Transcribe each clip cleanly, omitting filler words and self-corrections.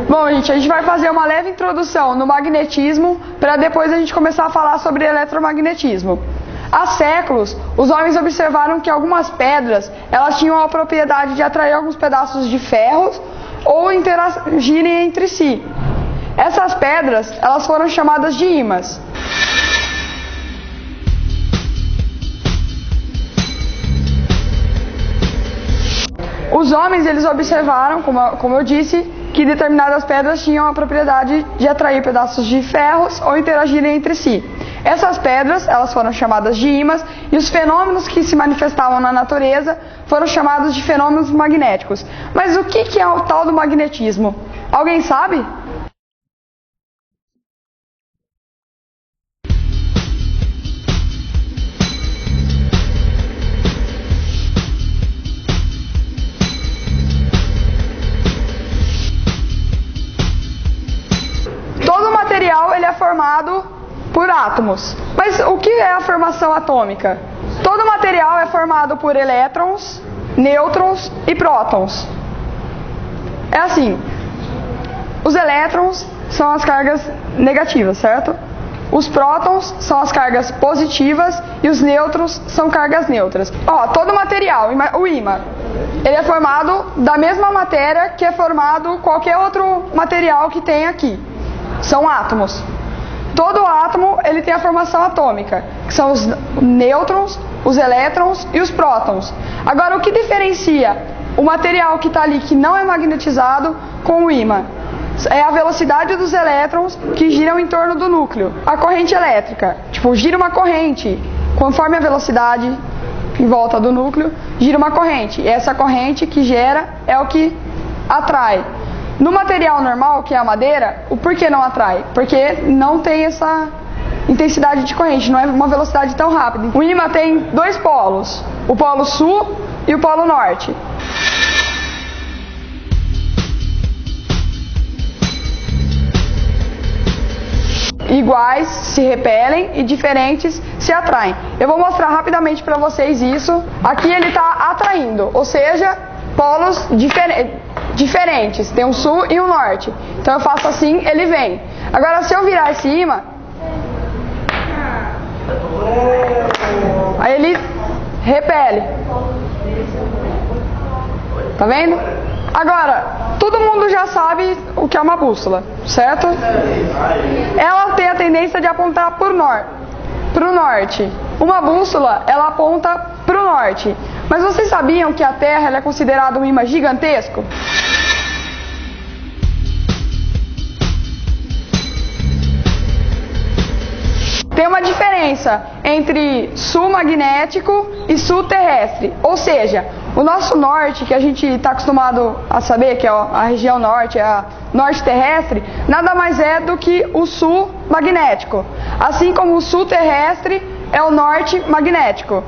Bom, gente, a gente vai fazer uma leve introdução no magnetismo para depois a gente começar a falar sobre eletromagnetismo. Há séculos, os homens observaram que algumas pedras elas tinham a propriedade de atrair alguns pedaços de ferro ou interagirem entre si. Essas pedras elas foram chamadas de ímãs. Os homens eles observaram, como eu disse, que determinadas pedras tinham a propriedade de atrair pedaços de ferros ou interagirem entre si. Essas pedras elas foram chamadas de ímãs e os fenômenos que se manifestavam na natureza foram chamados de fenômenos magnéticos. Mas o que é o tal do magnetismo? Alguém sabe? Todo material ele é formado por átomos. Mas o que é a formação atômica? Todo material é formado por elétrons, nêutrons e prótons. É assim, os elétrons são as cargas negativas, certo? Os prótons são as cargas positivas e os nêutrons são cargas neutras. Todo material, o ímã, ele é formado da mesma matéria que é formado qualquer outro material que tem aqui. São átomos. Todo átomo ele tem a formação atômica, que são os nêutrons, os elétrons e os prótons. Agora, o que diferencia o material que está ali, que não é magnetizado, com o ímã? É a velocidade dos elétrons que giram em torno do núcleo. A corrente elétrica, gira uma corrente, conforme a velocidade em volta do núcleo, gira uma corrente. E essa corrente que gera é o que atrai. No material normal, que é a madeira, o porquê não atrai? Porque não tem essa intensidade de corrente, não é uma velocidade tão rápida. O ímã tem dois polos, o polo sul e o polo norte. Iguais se repelem e diferentes se atraem. Eu vou mostrar rapidamente para vocês isso. Aqui ele está atraindo, ou seja, polos diferentes, tem um sul e um norte. Então eu faço assim, ele vem. Agora se eu virar esse ímã, aí ele repele. Tá vendo? Agora, todo mundo já sabe o que é uma bússola, certo? Ela tem a tendência de apontar pro norte. Uma bússola, ela aponta pro norte. Mas vocês sabiam que a Terra ela é considerada um ímã gigantesco? Tem uma diferença entre sul magnético e sul terrestre. Ou seja, o nosso norte, que a gente está acostumado a saber, que é a região norte, a norte terrestre, nada mais é do que o sul magnético. Assim como o sul terrestre é o norte magnético.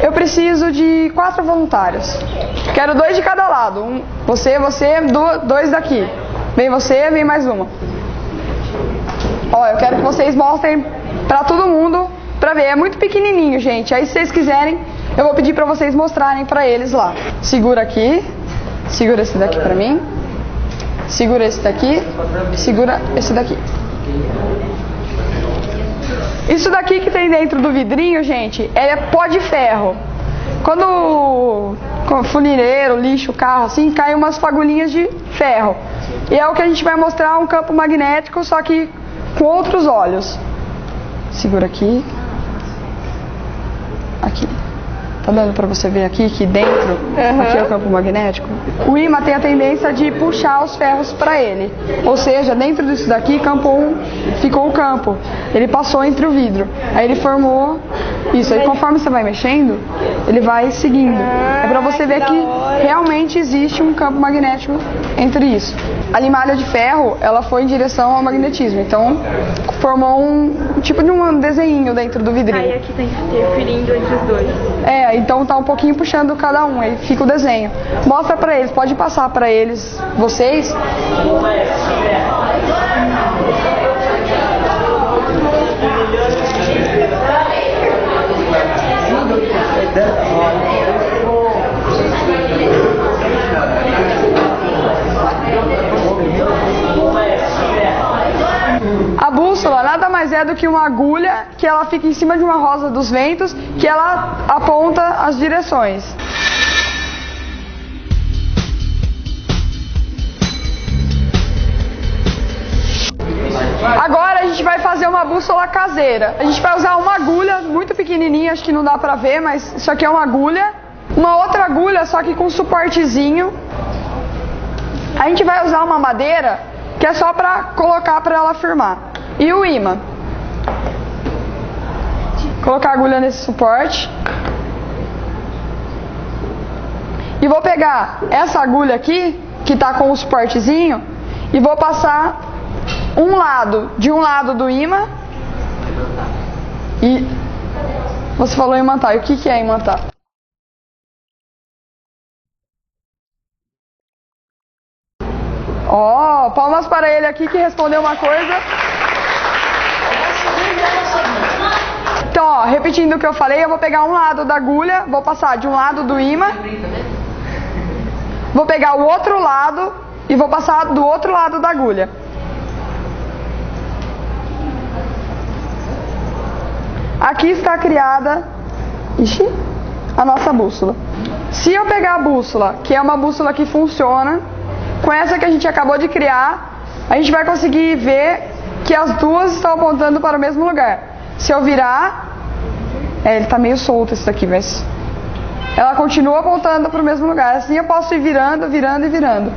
Eu preciso de 4 voluntários. Quero 2 de cada lado. Você, 2 daqui. Vem você, vem mais uma. Eu quero que vocês mostrem pra todo mundo, pra ver. É muito pequenininho, gente. Aí se vocês quiserem, eu vou pedir pra vocês mostrarem pra eles lá. Segura aqui. Segura esse daqui pra mim. Segura esse daqui. Segura esse daqui. Isso daqui que tem dentro do vidrinho, gente, é pó de ferro. Quando o funileiro lixa o carro assim, cai umas fagulhinhas de ferro. E é o que a gente vai mostrar, um campo magnético, só que com outros olhos. Segura aqui. Aqui. Tá dando pra você ver aqui que dentro, aqui é o campo magnético. O ímã tem a tendência de puxar os ferros para ele. Ou seja, dentro disso daqui, ficou o campo. Ele passou entre o vidro. Aí ele formou isso. Aí conforme você vai mexendo, ele vai seguindo. É pra você ver que realmente existe um campo magnético entre isso. A limalha de ferro, ela foi em direção ao magnetismo. Então, formou tipo de um desenho dentro do vidrinho. Aí aqui tá interferindo entre os dois. Então tá um pouquinho puxando cada um, aí fica o desenho. Mostra pra eles, pode passar pra eles, vocês. A bússola nada mais é do que uma agulha que ela fica em cima de uma rosa dos ventos, que ela aponta as direções. Agora a gente vai fazer uma bússola caseira. A gente vai usar uma agulha muito pequenininha, acho que não dá pra ver, mas isso aqui é uma agulha. Uma outra agulha, só que com suportezinho. A gente vai usar uma madeira que é só pra colocar pra ela firmar. E o ímã. Colocar a agulha nesse suporte. E vou pegar essa agulha aqui, que tá com o suportezinho, e vou passar de um lado do ímã. E você falou imantar. E o que é imantar? Palmas para ele aqui que respondeu uma coisa. Então, repetindo o que eu falei, eu vou pegar um lado da agulha, vou passar de um lado do ímã, vou pegar o outro lado e vou passar do outro lado da agulha. Aqui está criada a nossa bússola. Se eu pegar a bússola, que é uma bússola que funciona, com essa que a gente acabou de criar, a gente vai conseguir ver que as duas estão apontando para o mesmo lugar. Se eu virar, ele está meio solto esse daqui, mas ela continua apontando para o mesmo lugar. Assim eu posso ir virando, virando e virando.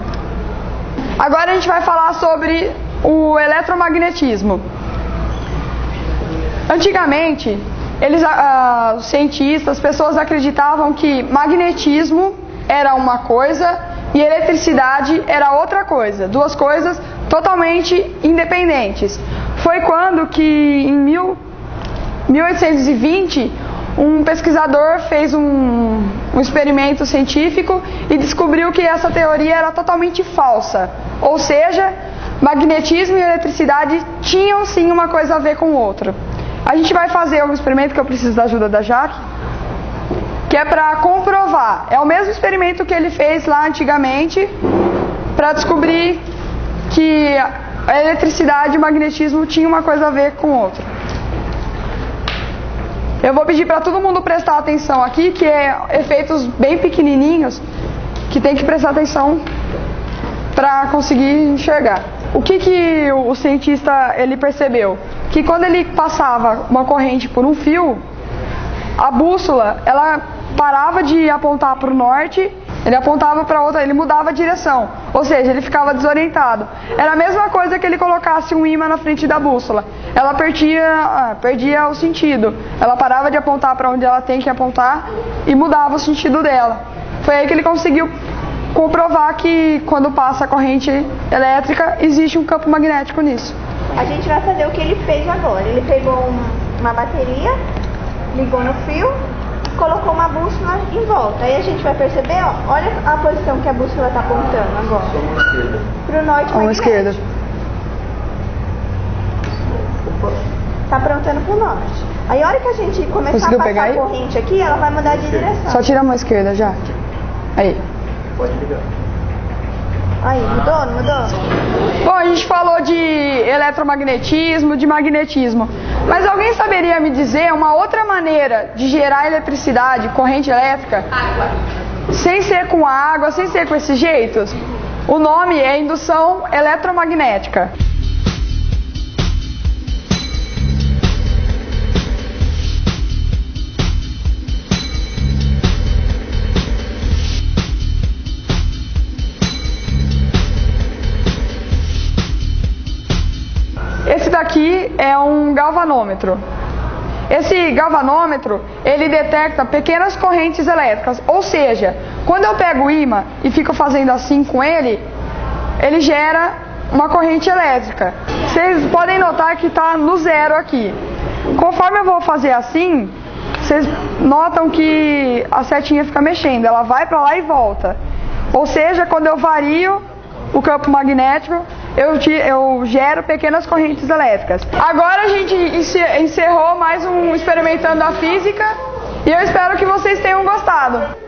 Agora a gente vai falar sobre o eletromagnetismo. Antigamente, os cientistas, as pessoas acreditavam que magnetismo era uma coisa e eletricidade era outra coisa, duas coisas totalmente independentes. Foi quando que em 1820 um pesquisador fez um experimento científico e descobriu que essa teoria era totalmente falsa. Ou seja, magnetismo e eletricidade tinham sim uma coisa a ver com o outro. A gente vai fazer um experimento que eu preciso da ajuda da Jaque, que é para comprovar. É o mesmo experimento que ele fez lá antigamente para descobrir que a eletricidade e o magnetismo tinham uma coisa a ver com o outro. Eu vou pedir para todo mundo prestar atenção aqui, que é efeitos bem pequenininhos, que tem que prestar atenção para conseguir enxergar. O que o cientista ele percebeu? Que quando ele passava uma corrente por um fio, a bússola ela parava de apontar para o norte, ele apontava para outra, ele mudava a direção, ou seja, ele ficava desorientado. Era a mesma coisa que ele colocasse um ímã na frente da bússola, ela perdia o sentido, ela parava de apontar para onde ela tem que apontar e mudava o sentido dela. Foi aí que ele conseguiu comprovar que quando passa a corrente elétrica existe um campo magnético nisso. A gente vai fazer o que ele fez agora. Ele pegou uma bateria, ligou no fio, colocou uma bússola em volta. Aí a gente vai perceber, olha a posição que a bússola está apontando agora. Para o norte magnético. Esquerda. Está apontando para o norte. Aí a hora que a gente começar a passar a corrente aqui, ela vai mudar de direção. Só tira a mão esquerda já. Aí. Pode ligar. Aí, mudou, não mudou? Bom, a gente falou de eletromagnetismo, de magnetismo. Mas alguém saberia me dizer uma outra maneira de gerar eletricidade, corrente elétrica? Água. Sem ser com água, sem ser com esses jeitos? O nome é indução eletromagnética. Esse daqui é um galvanômetro. Esse galvanômetro, ele detecta pequenas correntes elétricas, ou seja, quando eu pego o ímã e fico fazendo assim com ele, ele gera uma corrente elétrica. Vocês podem notar que está no zero aqui. Conforme eu vou fazer assim, vocês notam que a setinha fica mexendo, ela vai para lá e volta. Ou seja, quando eu vario o campo magnético, eu gero pequenas correntes elétricas. Agora a gente encerrou mais um Experimentando a Física e eu espero que vocês tenham gostado.